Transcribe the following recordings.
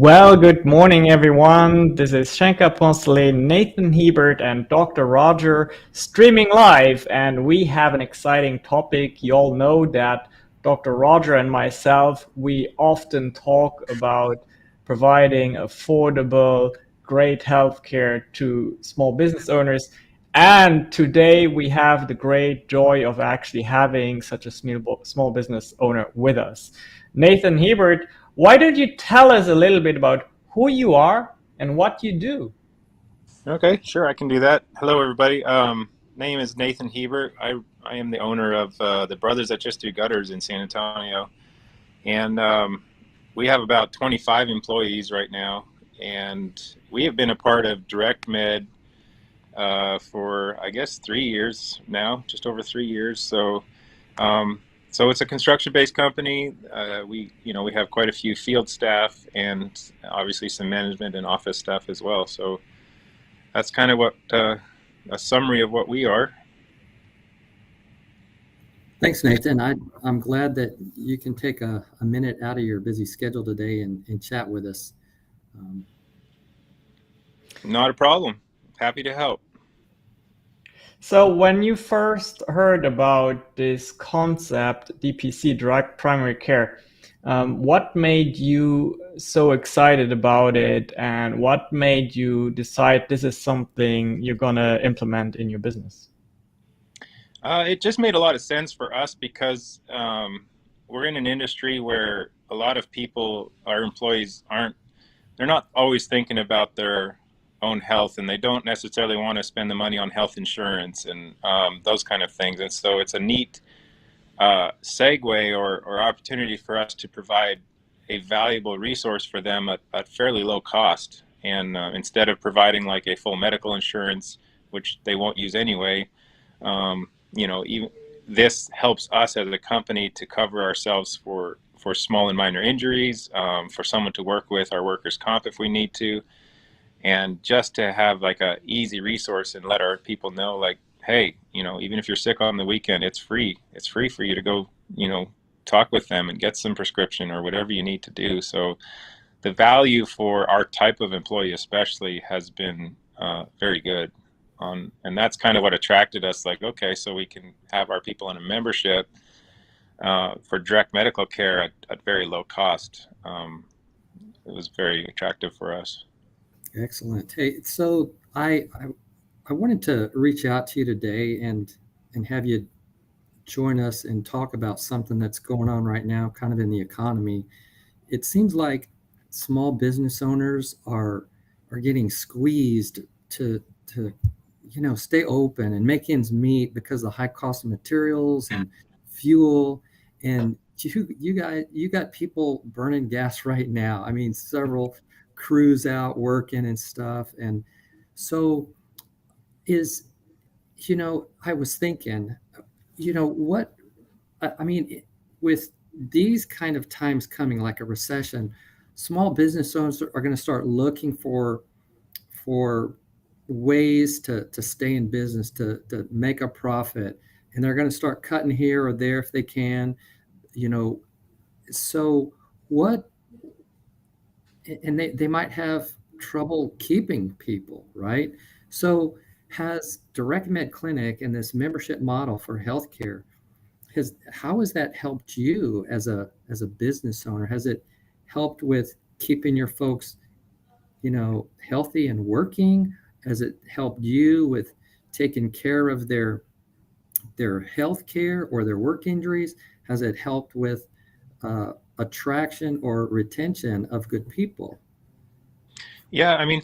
Well, good morning, everyone. This is Shanka Poncelé, Nathan Hiebert, and Dr. Roger streaming live, and we have an exciting topic. You all know that Dr. Roger and myself, we often talk about providing affordable, great healthcare to small business owners. And today we have the great joy of actually having such a small business owner with us. Nathan Hiebert, why don't you tell us a little bit about who you are and what you do? Okay, sure, I can do that. Hello, everybody. Name is Nathan Hiebert. I am the owner of the Brothers That Just Do Gutters in San Antonio, and we have about 25 employees right now, and we have been a part of Direct Med for I guess 3 years now, just over 3 years. So it's a construction-based company. We have quite a few field staff and obviously some management and office staff as well. So that's kind of what a summary of what we are. Thanks, Nathan. I'm glad that you can take a minute out of your busy schedule today and chat with us. Not a problem. Happy to help. So, when you first heard about this concept, DPC, direct primary care, what made you so excited about it, and what made you decide this is something you're going to implement in your business? It just made a lot of sense for us because we're in an industry where a lot of people, our employees, they're not always thinking about their own health, and they don't necessarily want to spend the money on health insurance and those kind of things. And so it's a neat segue or opportunity for us to provide a valuable resource for them at fairly low cost. And instead of providing like a full medical insurance, which they won't use anyway, even this helps us as a company to cover ourselves for small and minor injuries, for someone to work with our workers' comp if we need to, and just to have like a easy resource and let our people know, like, hey, even if you're sick on the weekend, it's free. It's free for you to go, talk with them and get some prescription or whatever you need to do. So the value for our type of employee especially has been very good. And that's kind of what attracted us. Like, okay, so we can have our people in a membership for direct medical care at very low cost. It was very attractive for us. Excellent. Hey, so I wanted to reach out to you today and have you join us and talk about something that's going on right now, kind of in the economy. It seems like small business owners are getting squeezed to stay open and make ends meet because of the high cost of materials and fuel. And you got people burning gas right now. I mean, several crews out working and stuff. And so is, I was thinking, what, I mean, with these kind of times coming, like a recession, small business owners are going to start looking for ways to stay in business, to make a profit, and they're going to start cutting here or there if they can, you know. So what, and they might have trouble keeping people, right? So has Direct Med Clinic and this membership model for healthcare, how has that helped you as a business owner? Has it helped with keeping your folks, healthy and working? Has it helped you with taking care of their health care or their work injuries? Has it helped with attraction or retention of good people? Yeah, I mean,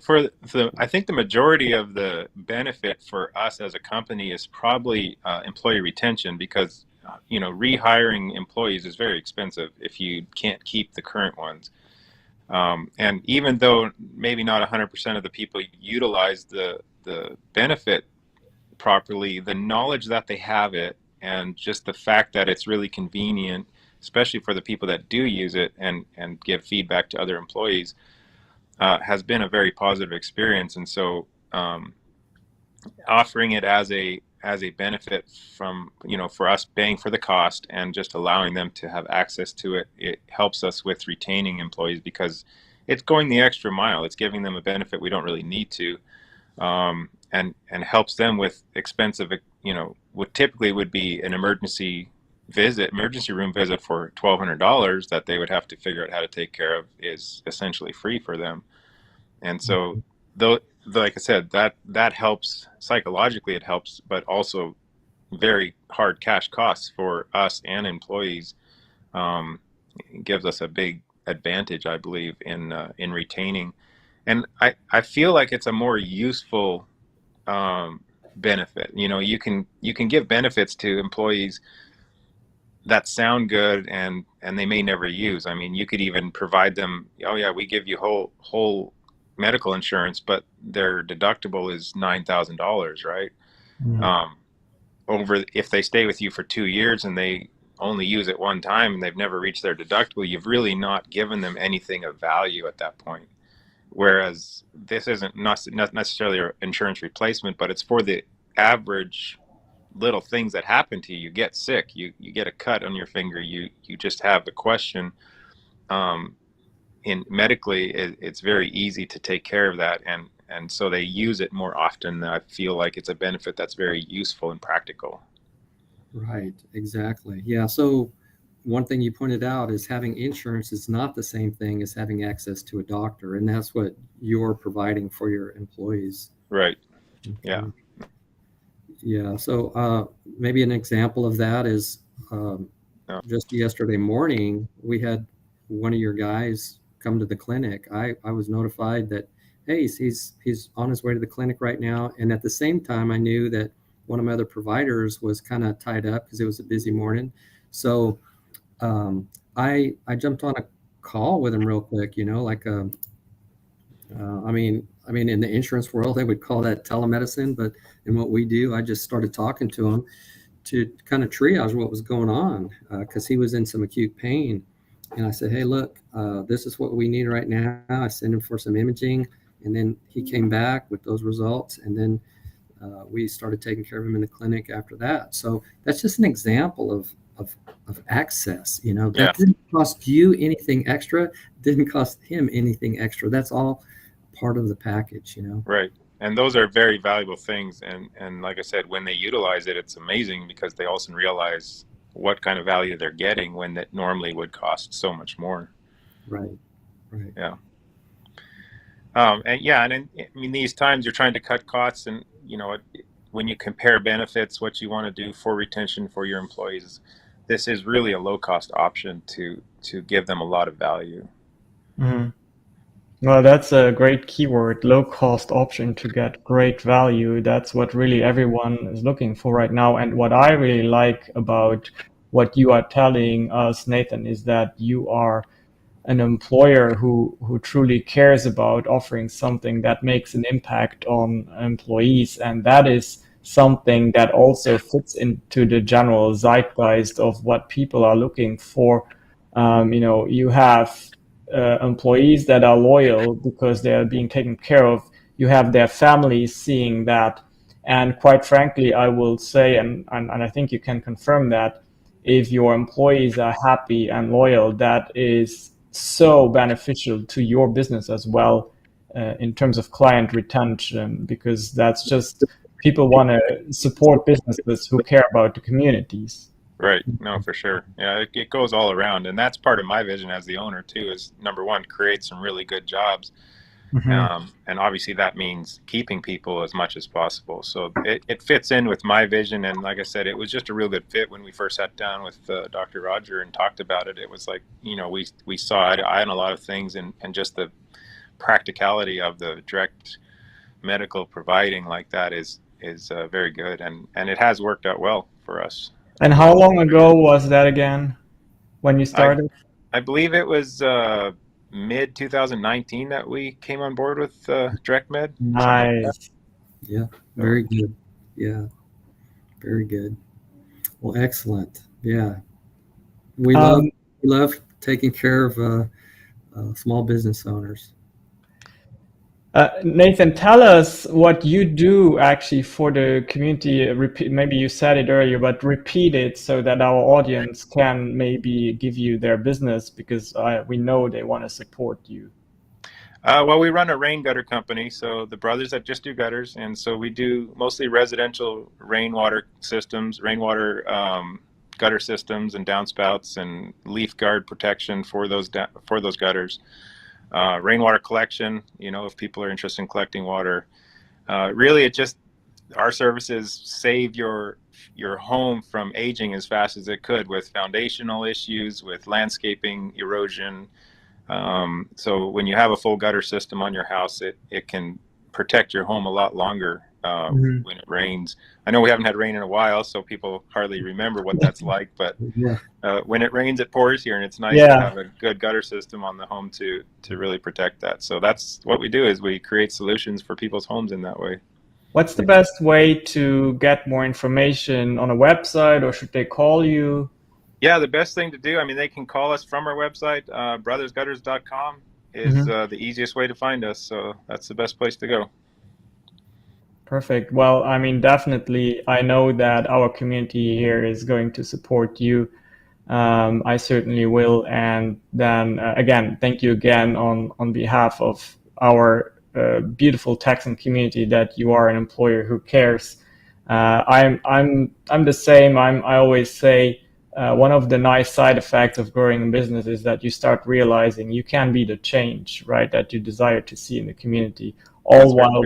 I think the majority of the benefit for us as a company is probably employee retention because, rehiring employees is very expensive if you can't keep the current ones. And even though maybe not 100% of the people utilize the benefit properly, the knowledge that they have it and just the fact that it's really convenient, especially for the people that do use it and give feedback to other employees, has been a very positive experience. And so offering it as a benefit from, for us paying for the cost and just allowing them to have access to it, it helps us with retaining employees because it's going the extra mile. It's giving them a benefit we don't really need to, and helps them with expensive, what typically would be an emergency room visit for $1,200 that they would have to figure out how to take care of is essentially free for them. And so, though, like I said, that helps psychologically, it helps, but also very hard cash costs for us and employees. It gives us a big advantage, I believe, in retaining. And I feel like it's a more useful benefit. You can give benefits to employees that sound good and they may never use. I mean, you could even provide them, oh yeah, we give you whole medical insurance, but their deductible is $9,000, right? Over if they stay with you for 2 years and they only use it one time and they've never reached their deductible, you've really not given them anything of value at that point. Whereas this isn't not necessarily an insurance replacement, but it's for the average little things that happen to you. You get sick, you get a cut on your finger, you just have a question. In medically, it's very easy to take care of that, and so they use it more often. I feel like it's a benefit that's very useful and practical. Right, exactly. Yeah. So one thing you pointed out is having insurance is not the same thing as having access to a doctor, and that's what you're providing for your employees. Right. Yeah. Yeah. So maybe an example of that is just yesterday morning, we had one of your guys come to the clinic. I was notified that, hey, he's on his way to the clinic right now. And at the same time, I knew that one of my other providers was kind of tied up because it was a busy morning. So I jumped on a call with him real quick, like I mean, in the insurance world, they would call that telemedicine, but in what we do, I just started talking to him to kind of triage what was going on because he was in some acute pain. And I said, hey, look, this is what we need right now. I sent him for some imaging, and then he came back with those results, and then we started taking care of him in the clinic after that. So that's just an example of access. That didn't cost you anything extra, didn't cost him anything extra. That's all part of the package. Right. And those are very valuable things. And like I said, when they utilize it, it's amazing because they also realize what kind of value they're getting when that normally would cost so much more. Right. Yeah. And in these times you're trying to cut costs, and when you compare benefits, what you want to do for retention for your employees, this is really a low cost option to give them a lot of value. Mm-hmm. Well, that's a great keyword, low cost option to get great value. That's what really everyone is looking for right now. And what I really like about what you are telling us, Nathan, is that you are an employer who truly cares about offering something that makes an impact on employees. And that is something that also fits into the general zeitgeist of what people are looking for. You have employees that are loyal because they are being taken care of. You have their families seeing that. And quite frankly, I will say, and I think you can confirm that, if your employees are happy and loyal, that is so beneficial to your business as well in terms of client retention, because that's just people want to support businesses who care about the communities. Right. No, for sure. Yeah, it goes all around. And that's part of my vision as the owner too, is number one, create some really good jobs. Mm-hmm. And obviously that means keeping people as much as possible. So it fits in with my vision. And like I said, it was just a real good fit when we first sat down with Dr. Roger and talked about it. It was like, we saw eye to eye on a lot of things, and just the practicality of the direct medical providing like that is very good. And it has worked out well for us. And how long ago was that again when you started? I believe it was mid 2019 that we came on board with DirectMed. Nice. Yeah, very good. Yeah, very good. Well, excellent. Yeah, we love taking care of small business owners. Nathan, tell us what you do actually for the community. Maybe you said it earlier, but repeat it so that our audience can maybe give you their business, because we know they want to support you. Well, we run a rain gutter company, so the brothers that just do gutters, and so we do mostly residential rainwater systems, rainwater gutter systems, and downspouts, and leaf guard protection for those gutters. Rainwater collection, if people are interested in collecting water. Really, our services save your home from aging as fast as it could with foundational issues, with landscaping, erosion. So when you have a full gutter system on your house, it can protect your home a lot longer when it rains. I know we haven't had rain in a while, so people hardly remember what that's like, but when it rains, it pours here, and it's nice to have a good gutter system on the home to really protect that. So that's what we do, is we create solutions for people's homes in that way. What's the best way to get more information? On a website, or should they call you? Yeah, the best thing to do, they can call us from our website. Brothersgutters.com is the easiest way to find us. So that's the best place to go. Perfect. Well, definitely, I know that our community here is going to support you. I certainly will. And then again, thank you again on behalf of our beautiful Texan community that you are an employer who cares. I'm the same. I always say one of the nice side effects of growing a business is that you start realizing you can be the change, right, that you desire to see in the community, all while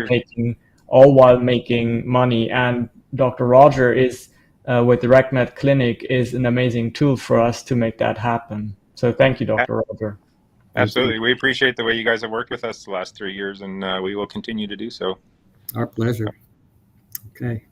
making money. And Dr. Roger is with the RecMed Clinic is an amazing tool for us to make that happen. So thank you, Dr. Roger. Absolutely. We appreciate the way you guys have worked with us the last 3 years, and we will continue to do so. Our pleasure. Okay.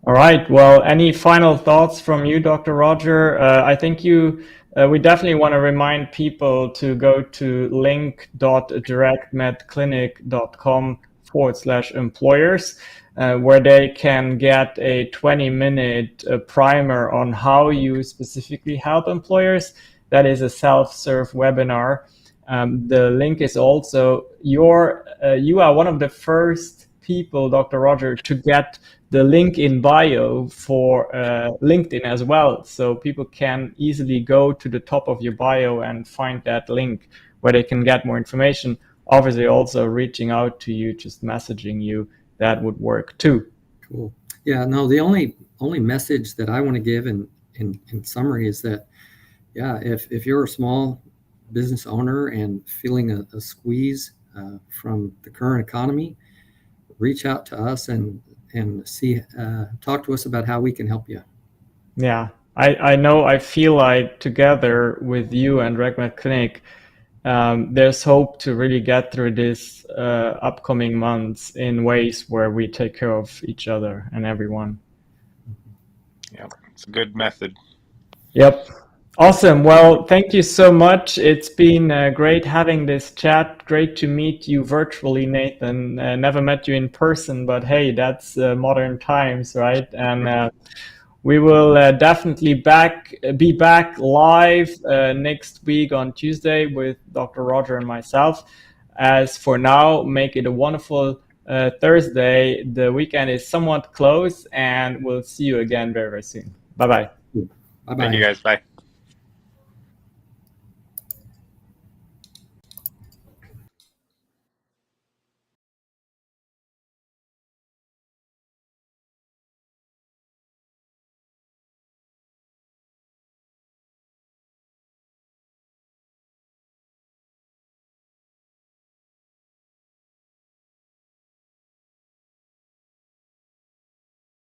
All right. Well, any final thoughts from you, Dr. Roger? I think we definitely want to remind people to go to link.directmedclinic.com/employers, where they can get a 20-minute primer on how you specifically help employers. That is a self-serve webinar. The link is also you are one of the first people, Dr. Roger, to get the link in bio for LinkedIn as well. So people can easily go to the top of your bio and find that link where they can get more information. Obviously, also reaching out to you, just messaging you, that would work too. Cool. Yeah, no, the only message that I want to give in summary is that, if you're a small business owner and feeling a squeeze from the current economy, reach out to us and talk to us about how we can help you. Yeah, I feel like together with you and RecMed Clinic, there's hope to really get through this upcoming months in ways where we take care of each other and everyone. Yeah, it's a good method. Yep. Awesome. Well, thank you so much. It's been great having this chat. Great to meet you virtually, Nathan. Never met you in person, but hey, that's modern times, right? And we will definitely be back live next week on Tuesday with Dr. Roger and myself. As for now, make it a wonderful Thursday. The weekend is somewhat close, and we'll see you again very, very soon. Bye-bye. Bye-bye. Thank you, guys. Bye.